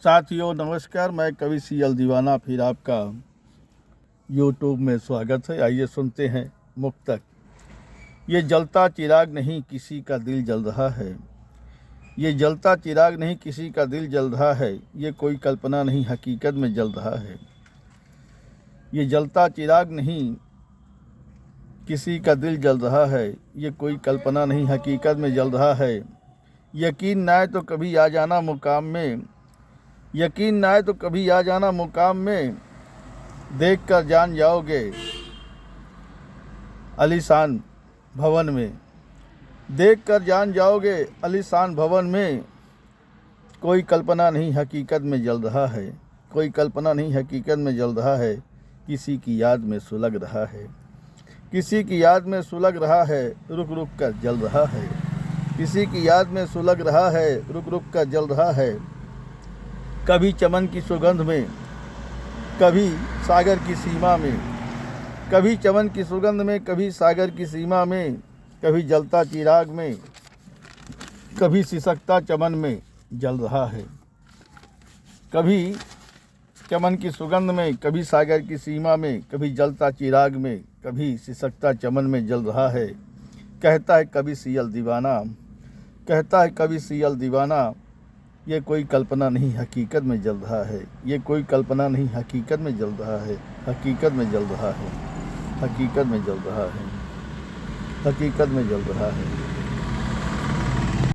साथियों नमस्कार, मैं कवि सीएल दीवाना फिर आपका यूट्यूब में स्वागत है। आइए सुनते हैं मुक्तक। ये जलता चिराग नहीं किसी का दिल जल रहा है, ये जलता चिराग नहीं किसी का दिल जल रहा है, ये कोई कल्पना नहीं हकीकत में जल रहा है। ये जलता चिराग नहीं किसी का दिल जल रहा है, ये कोई कल्पना नहीं हकीकत में जल रहा है। यकीन ना आए तो कभी आ जाना मुकाम में, यकीन ना आए तो कभी आ जाना मुकाम में, देख कर जान जाओगे आलीशान भवन में, देख कर जान जाओगे आलीशान भवन में। कोई कल्पना नहीं हकीकत में जल रहा है, कोई कल्पना नहीं हकीकत में जल रहा है, किसी की याद में सुलग रहा है, किसी की याद में सुलग रहा है, रुक रुक कर जल रहा है, किसी की याद में सुलग रहा है, रुक रुक कर जल रहा है। कभी चमन की सुगंध में, कभी सागर की सीमा में, कभी चमन की सुगंध में, कभी सागर की सीमा में, कभी जलता चिराग में, कभी सिसकता चमन में जल रहा है। कभी चमन की सुगंध में, कभी सागर की सीमा में, कभी जलता चिराग में, कभी सिसकता चमन में जल रहा है। कहता है कवि सीएल दीवाना, कहता है कवि सीएल दीवाना, ये कोई कल्पना नहीं हकीकत में जल रहा है, ये कोई कल्पना नहीं हकीकत में जल रहा है, हकीकत में जल रहा है, हकीकत में जल रहा है, हकीकत में जल रहा है।